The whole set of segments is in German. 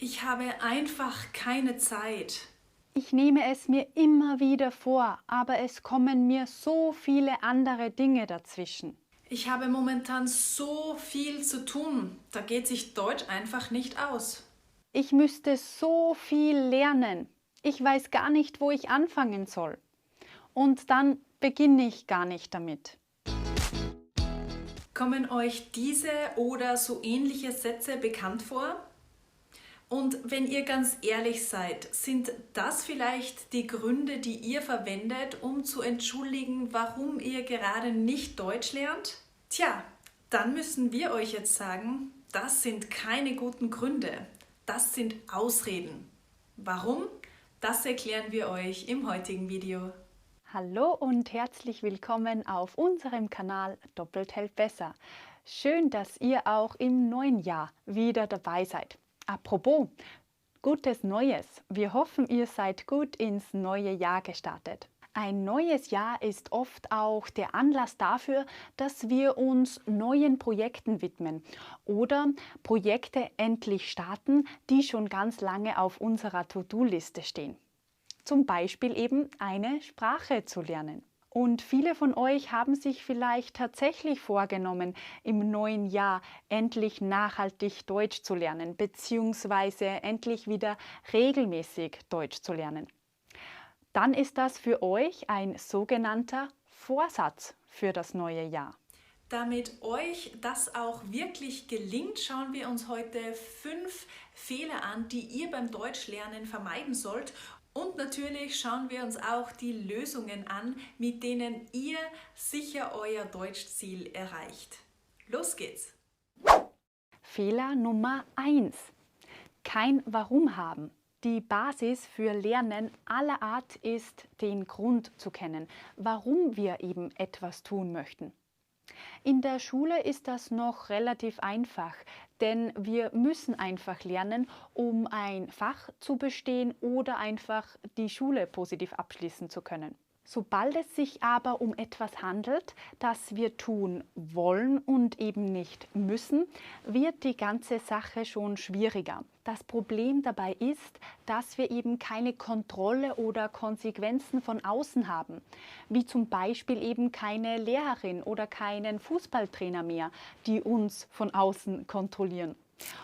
Ich habe einfach keine Zeit. Ich nehme es mir immer wieder vor, aber es kommen mir so viele andere Dinge dazwischen. Ich habe momentan so viel zu tun. Da geht sich Deutsch einfach nicht aus. Ich müsste so viel lernen. Ich weiß gar nicht, wo ich anfangen soll. Und dann beginne ich gar nicht damit. Kommen euch diese oder so ähnliche Sätze bekannt vor? Und wenn ihr ganz ehrlich seid, sind das vielleicht die Gründe, die ihr verwendet, um zu entschuldigen, warum ihr gerade nicht Deutsch lernt? Tja, dann müssen wir euch jetzt sagen, das sind keine guten Gründe. Das sind Ausreden. Warum? Das erklären wir euch im heutigen Video. Hallo und herzlich willkommen auf unserem Kanal Doppelt hält besser. Schön, dass ihr auch im neuen Jahr wieder dabei seid. Apropos, gutes Neues. Wir hoffen, ihr seid gut ins neue Jahr gestartet. Ein neues Jahr ist oft auch der Anlass dafür, dass wir uns neuen Projekten widmen oder Projekte endlich starten, die schon ganz lange auf unserer To-Do-Liste stehen. Zum Beispiel eben eine Sprache zu lernen. Und viele von euch haben sich vielleicht tatsächlich vorgenommen, im neuen Jahr endlich nachhaltig Deutsch zu lernen, beziehungsweise endlich wieder regelmäßig Deutsch zu lernen. Dann ist das für euch ein sogenannter Vorsatz für das neue Jahr. Damit euch das auch wirklich gelingt, schauen wir uns heute 5 Fehler an, die ihr beim Deutschlernen vermeiden sollt. Und natürlich schauen wir uns auch die Lösungen an, mit denen ihr sicher euer Deutschziel erreicht. Los geht's! Fehler Nummer 1. Kein Warum haben. Die Basis für Lernen aller Art ist, den Grund zu kennen, warum wir eben etwas tun möchten. In der Schule ist das noch relativ einfach, denn wir müssen einfach lernen, um ein Fach zu bestehen oder einfach die Schule positiv abschließen zu können. Sobald es sich aber um etwas handelt, das wir tun wollen und eben nicht müssen, wird die ganze Sache schon schwieriger. Das Problem dabei ist, dass wir eben keine Kontrolle oder Konsequenzen von außen haben, wie zum Beispiel eben keine Lehrerin oder keinen Fußballtrainer mehr, die uns von außen kontrollieren.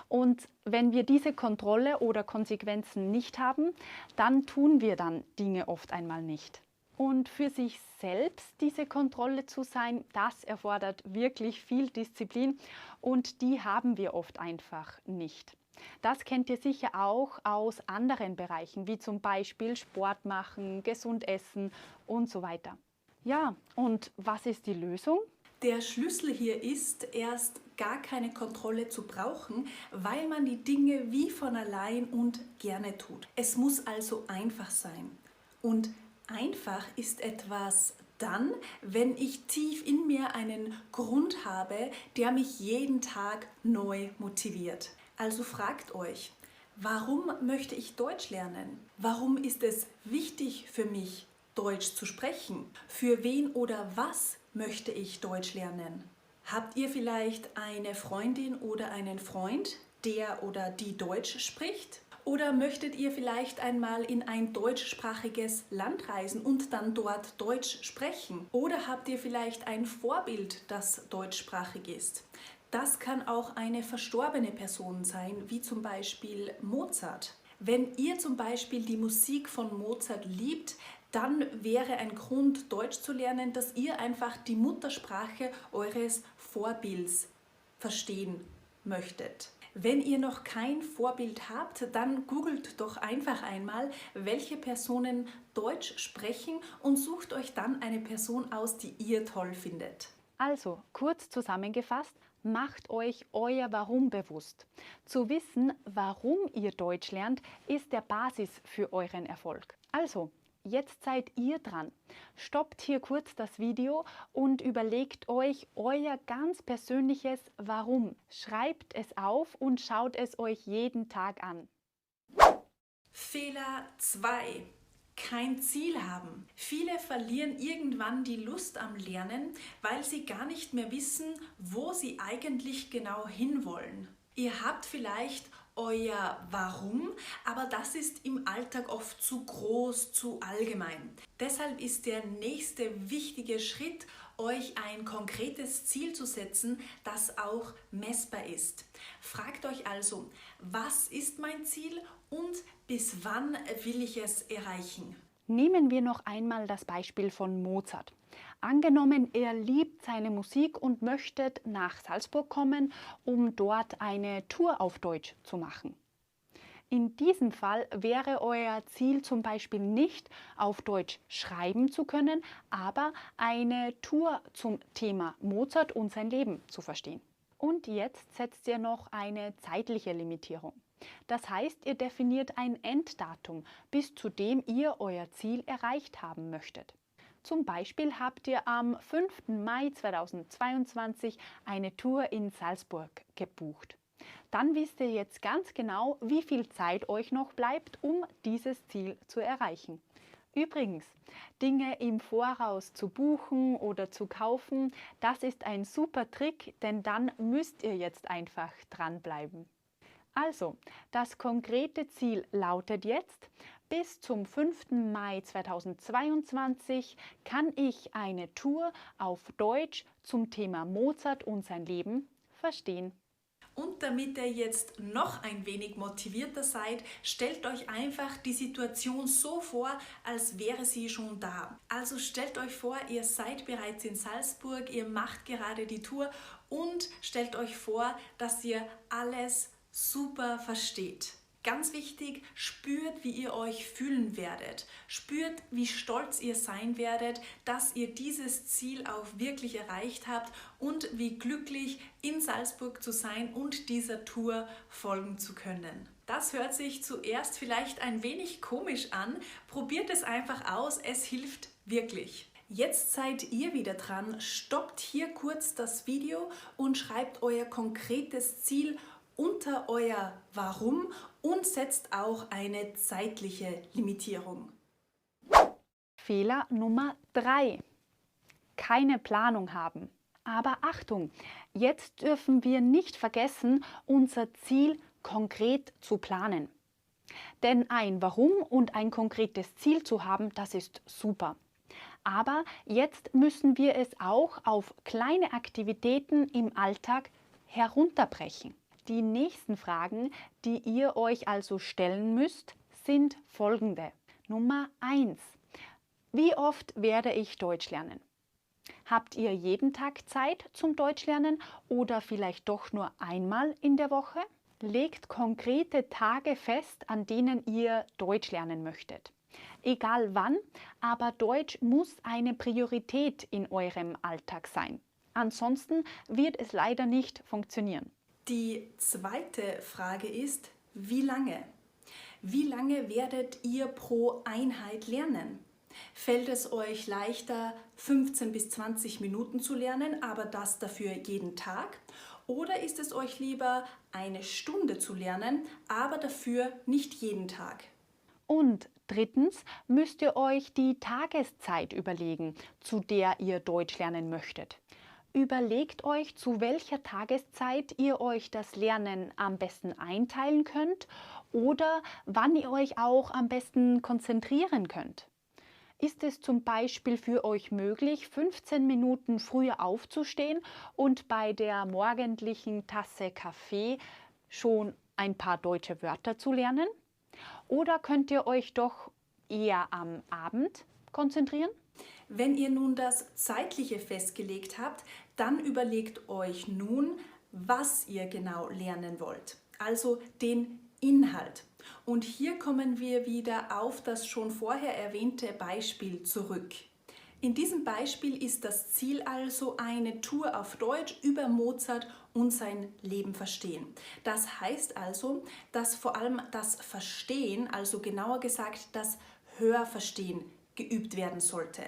Und wenn wir diese Kontrolle oder Konsequenzen nicht haben, dann tun wir dann Dinge oft einmal nicht. Und für sich selbst diese Kontrolle zu sein, das erfordert wirklich viel Disziplin und die haben wir oft einfach nicht. Das kennt ihr sicher auch aus anderen Bereichen, wie zum Beispiel Sport machen, gesund essen und so weiter. Ja, und was ist die Lösung? Der Schlüssel hier ist, erst gar keine Kontrolle zu brauchen, weil man die Dinge wie von allein und gerne tut. Es muss also einfach sein. Und einfach ist etwas dann, wenn ich tief in mir einen Grund habe, der mich jeden Tag neu motiviert. Also fragt euch, warum möchte ich Deutsch lernen? Warum ist es wichtig für mich, Deutsch zu sprechen? Für wen oder was möchte ich Deutsch lernen? Habt ihr vielleicht eine Freundin oder einen Freund, der oder die Deutsch spricht? Oder möchtet ihr vielleicht einmal in ein deutschsprachiges Land reisen und dann dort Deutsch sprechen? Oder habt ihr vielleicht ein Vorbild, das deutschsprachig ist? Das kann auch eine verstorbene Person sein, wie zum Beispiel Mozart. Wenn ihr zum Beispiel die Musik von Mozart liebt, dann wäre ein Grund, Deutsch zu lernen, dass ihr einfach die Muttersprache eures Vorbilds verstehen möchtet. Wenn ihr noch kein Vorbild habt, dann googelt doch einfach einmal, welche Personen Deutsch sprechen und sucht euch dann eine Person aus, die ihr toll findet. Also, kurz zusammengefasst, macht euch euer Warum bewusst. Zu wissen, warum ihr Deutsch lernt, ist der Basis für euren Erfolg. Also, jetzt seid ihr dran. Stoppt hier kurz das Video und überlegt euch euer ganz persönliches Warum. Schreibt es auf und schaut es euch jeden Tag an. Fehler 2. Kein Ziel haben. Viele verlieren irgendwann die Lust am Lernen, weil sie gar nicht mehr wissen, wo sie eigentlich genau hinwollen. Ihr habt vielleicht euer Warum, aber das ist im Alltag oft zu groß, zu allgemein. Deshalb ist der nächste wichtige Schritt, euch ein konkretes Ziel zu setzen, das auch messbar ist. Fragt euch also, was ist mein Ziel und bis wann will ich es erreichen? Nehmen wir noch einmal das Beispiel von Mozart. Angenommen, er liebt seine Musik und möchte nach Salzburg kommen, um dort eine Tour auf Deutsch zu machen. In diesem Fall wäre euer Ziel zum Beispiel nicht, auf Deutsch schreiben zu können, aber eine Tour zum Thema Mozart und sein Leben zu verstehen. Und jetzt setzt ihr noch eine zeitliche Limitierung. Das heißt, ihr definiert ein Enddatum, bis zu dem ihr euer Ziel erreicht haben möchtet. Zum Beispiel habt ihr am 5. Mai 2022 eine Tour in Salzburg gebucht. Dann wisst ihr jetzt ganz genau, wie viel Zeit euch noch bleibt, um dieses Ziel zu erreichen. Übrigens, Dinge im Voraus zu buchen oder zu kaufen, das ist ein super Trick, denn dann müsst ihr jetzt einfach dranbleiben. Also, das konkrete Ziel lautet jetzt, bis zum 5. Mai 2022 kann ich eine Tour auf Deutsch zum Thema Mozart und sein Leben verstehen. Und damit ihr jetzt noch ein wenig motivierter seid, stellt euch einfach die Situation so vor, als wäre sie schon da. Also stellt euch vor, ihr seid bereits in Salzburg, ihr macht gerade die Tour und stellt euch vor, dass ihr alles super versteht. Ganz wichtig, spürt, wie ihr euch fühlen werdet. Spürt, wie stolz ihr sein werdet, dass ihr dieses Ziel auch wirklich erreicht habt und wie glücklich in Salzburg zu sein und dieser Tour folgen zu können. Das hört sich zuerst vielleicht ein wenig komisch an. Probiert es einfach aus, es hilft wirklich. Jetzt seid ihr wieder dran. Stoppt hier kurz das Video und schreibt euer konkretes Ziel unter euer Warum und setzt auch eine zeitliche Limitierung. Fehler Nummer 3. Keine Planung haben. Aber Achtung, jetzt dürfen wir nicht vergessen, unser Ziel konkret zu planen. Denn ein Warum und ein konkretes Ziel zu haben, das ist super. Aber jetzt müssen wir es auch auf kleine Aktivitäten im Alltag herunterbrechen. Die nächsten Fragen, die ihr euch also stellen müsst, sind folgende. Nummer 1. Wie oft werde ich Deutsch lernen? Habt ihr jeden Tag Zeit zum Deutschlernen oder vielleicht doch nur einmal in der Woche? Legt konkrete Tage fest, an denen ihr Deutsch lernen möchtet. Egal wann, aber Deutsch muss eine Priorität in eurem Alltag sein. Ansonsten wird es leider nicht funktionieren. Die zweite Frage ist, wie lange? Wie lange werdet ihr pro Einheit lernen? Fällt es euch leichter, 15 bis 20 Minuten zu lernen, aber das dafür jeden Tag? Oder ist es euch lieber, eine Stunde zu lernen, aber dafür nicht jeden Tag? Und drittens müsst ihr euch die Tageszeit überlegen, zu der ihr Deutsch lernen möchtet. Überlegt euch, zu welcher Tageszeit ihr euch das Lernen am besten einteilen könnt oder wann ihr euch auch am besten konzentrieren könnt. Ist es zum Beispiel für euch möglich, 15 Minuten früher aufzustehen und bei der morgendlichen Tasse Kaffee schon ein paar deutsche Wörter zu lernen? Oder könnt ihr euch doch eher am Abend konzentrieren? Wenn ihr nun das Zeitliche festgelegt habt, dann überlegt euch nun, was ihr genau lernen wollt. Also den Inhalt. Und hier kommen wir wieder auf das schon vorher erwähnte Beispiel zurück. In diesem Beispiel ist das Ziel also eine Tour auf Deutsch über Mozart und sein Leben verstehen. Das heißt also, dass vor allem das Verstehen, also genauer gesagt das Hörverstehen, geübt werden sollte.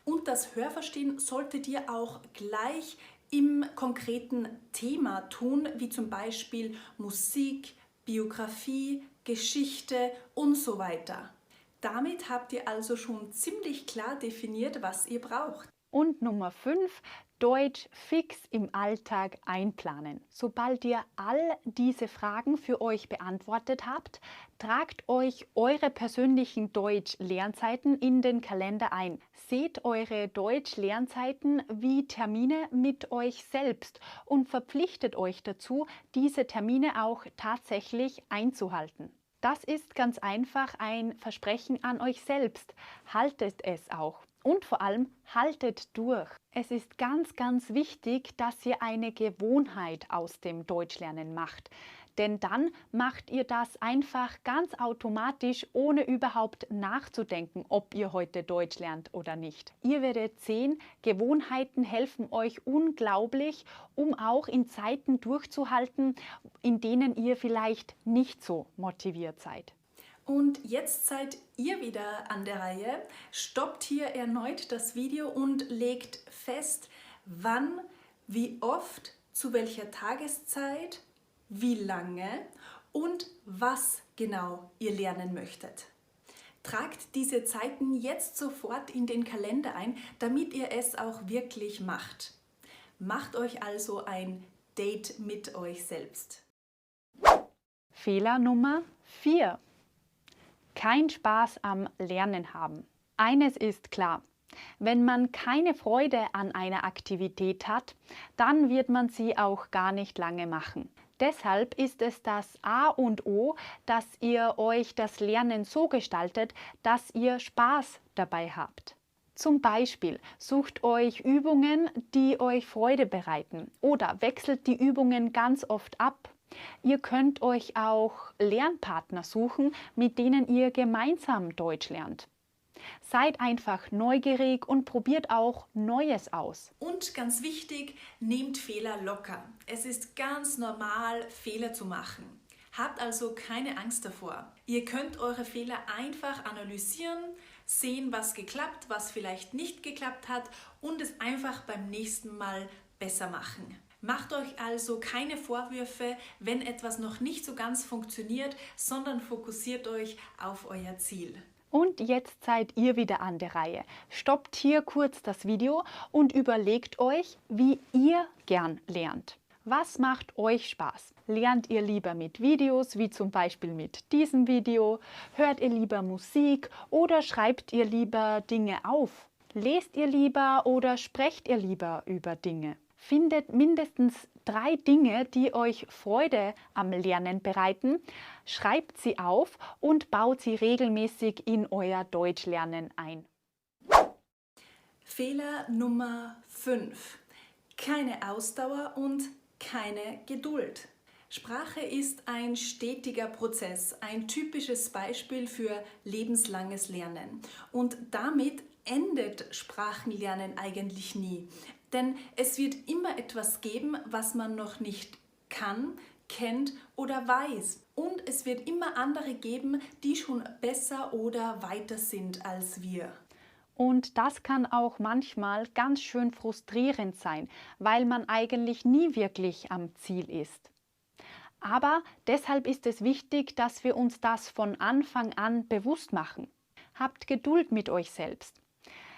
Und das Hörverstehen solltet ihr auch gleich im konkreten Thema tun, wie zum Beispiel Musik, Biografie, Geschichte und so weiter. Damit habt ihr also schon ziemlich klar definiert, was ihr braucht. Und Nummer 5, Deutsch fix im Alltag einplanen. Sobald ihr all diese Fragen für euch beantwortet habt, tragt euch eure persönlichen Deutsch-Lernzeiten in den Kalender ein. Seht eure Deutsch-Lernzeiten wie Termine mit euch selbst und verpflichtet euch dazu, diese Termine auch tatsächlich einzuhalten. Das ist ganz einfach ein Versprechen an euch selbst. Haltet es auch. Und vor allem haltet durch. Es ist ganz, ganz wichtig, dass ihr eine Gewohnheit aus dem Deutschlernen macht. Denn dann macht ihr das einfach ganz automatisch, ohne überhaupt nachzudenken, ob ihr heute Deutsch lernt oder nicht. Ihr werdet sehen, Gewohnheiten helfen euch unglaublich, um auch in Zeiten durchzuhalten, in denen ihr vielleicht nicht so motiviert seid. Und jetzt seid ihr wieder an der Reihe. Stoppt hier erneut das Video und legt fest, wann, wie oft, zu welcher Tageszeit, wie lange und was genau ihr lernen möchtet. Tragt diese Zeiten jetzt sofort in den Kalender ein, damit ihr es auch wirklich macht. Macht euch also ein Date mit euch selbst. Fehler Nummer 4. Kein Spaß am Lernen haben. Eines ist klar. Wenn man keine Freude an einer Aktivität hat, dann wird man sie auch gar nicht lange machen. Deshalb ist es das A und O, dass ihr euch das Lernen so gestaltet, dass ihr Spaß dabei habt. Zum Beispiel sucht euch Übungen, die euch Freude bereiten oder wechselt die Übungen ganz oft ab. Ihr könnt euch auch Lernpartner suchen, mit denen ihr gemeinsam Deutsch lernt. Seid einfach neugierig und probiert auch Neues aus. Und ganz wichtig, nehmt Fehler locker. Es ist ganz normal, Fehler zu machen. Habt also keine Angst davor. Ihr könnt eure Fehler einfach analysieren, sehen, was geklappt, was vielleicht nicht geklappt hat und es einfach beim nächsten Mal besser machen. Macht euch also keine Vorwürfe, wenn etwas noch nicht so ganz funktioniert, sondern fokussiert euch auf euer Ziel. Und jetzt seid ihr wieder an der Reihe. Stoppt hier kurz das Video und überlegt euch, wie ihr gern lernt. Was macht euch Spaß? Lernt ihr lieber mit Videos, wie zum Beispiel mit diesem Video? Hört ihr lieber Musik oder schreibt ihr lieber Dinge auf? Lest ihr lieber oder sprecht ihr lieber über Dinge? Findet mindestens 3 Dinge, die euch Freude am Lernen bereiten, schreibt sie auf und baut sie regelmäßig in euer Deutschlernen ein. Fehler Nummer 5. Keine Ausdauer und keine Geduld. Sprache ist ein stetiger Prozess, ein typisches Beispiel für lebenslanges Lernen. Und damit endet Sprachenlernen eigentlich nie. Denn es wird immer etwas geben, was man noch nicht kann, kennt oder weiß. Und es wird immer andere geben, die schon besser oder weiter sind als wir. Und das kann auch manchmal ganz schön frustrierend sein, weil man eigentlich nie wirklich am Ziel ist. Aber deshalb ist es wichtig, dass wir uns das von Anfang an bewusst machen. Habt Geduld mit euch selbst.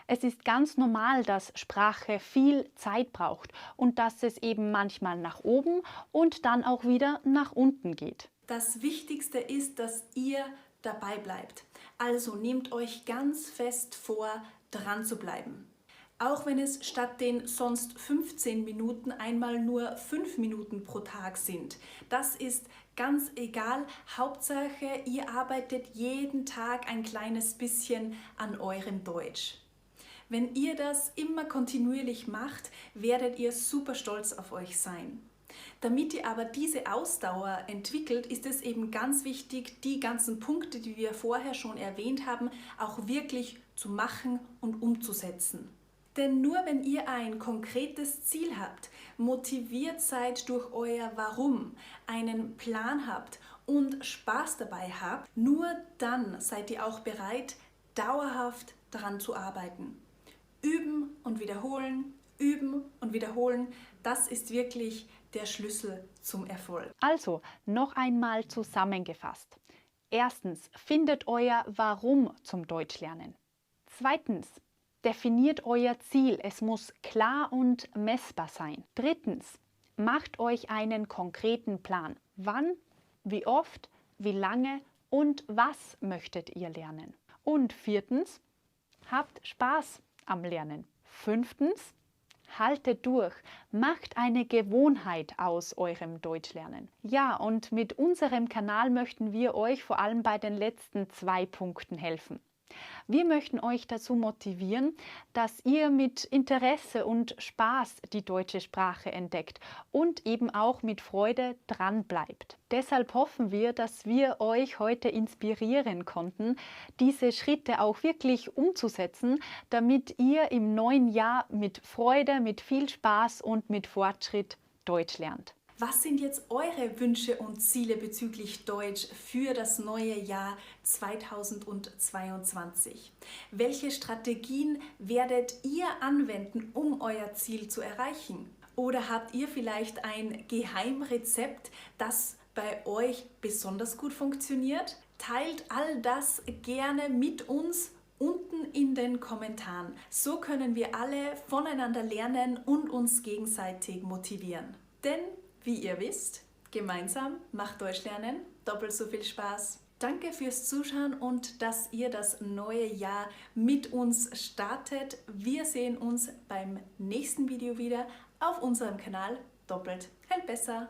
Es ist ganz normal, dass Sprache viel Zeit braucht und dass es eben manchmal nach oben und dann auch wieder nach unten geht. Das Wichtigste ist, dass ihr dabei bleibt. Also nehmt euch ganz fest vor, dran zu bleiben. Auch wenn es statt den sonst 15 Minuten einmal nur 5 Minuten pro Tag sind. Das ist ganz egal. Hauptsache, ihr arbeitet jeden Tag ein kleines bisschen an eurem Deutsch. Wenn ihr das immer kontinuierlich macht, werdet ihr super stolz auf euch sein. Damit ihr aber diese Ausdauer entwickelt, ist es eben ganz wichtig, die ganzen Punkte, die wir vorher schon erwähnt haben, auch wirklich zu machen und umzusetzen. Denn nur wenn ihr ein konkretes Ziel habt, motiviert seid durch euer Warum, einen Plan habt und Spaß dabei habt, nur dann seid ihr auch bereit, dauerhaft daran zu arbeiten. Üben und wiederholen, üben und wiederholen, das ist wirklich der Schlüssel zum Erfolg. Also, noch einmal zusammengefasst. Erstens, findet euer Warum zum Deutschlernen. Zweitens, definiert euer Ziel. Es muss klar und messbar sein. Drittens, macht euch einen konkreten Plan. Wann, wie oft, wie lange und was möchtet ihr lernen? Und viertens, habt Spaß am Lernen. Fünftens, haltet durch, macht eine Gewohnheit aus eurem Deutschlernen. Ja, und mit unserem Kanal möchten wir euch vor allem bei den letzten 2 Punkten helfen. Wir möchten euch dazu motivieren, dass ihr mit Interesse und Spaß die deutsche Sprache entdeckt und eben auch mit Freude dran bleibt. Deshalb hoffen wir, dass wir euch heute inspirieren konnten, diese Schritte auch wirklich umzusetzen, damit ihr im neuen Jahr mit Freude, mit viel Spaß und mit Fortschritt Deutsch lernt. Was sind jetzt eure Wünsche und Ziele bezüglich Deutsch für das neue Jahr 2022? Welche Strategien werdet ihr anwenden, um euer Ziel zu erreichen? Oder habt ihr vielleicht ein Geheimrezept, das bei euch besonders gut funktioniert? Teilt all das gerne mit uns unten in den Kommentaren. So können wir alle voneinander lernen und uns gegenseitig motivieren. Denn wie ihr wisst, gemeinsam macht Deutsch lernen doppelt so viel Spaß. Danke fürs Zuschauen und dass ihr das neue Jahr mit uns startet. Wir sehen uns beim nächsten Video wieder auf unserem Kanal Doppelt hält besser.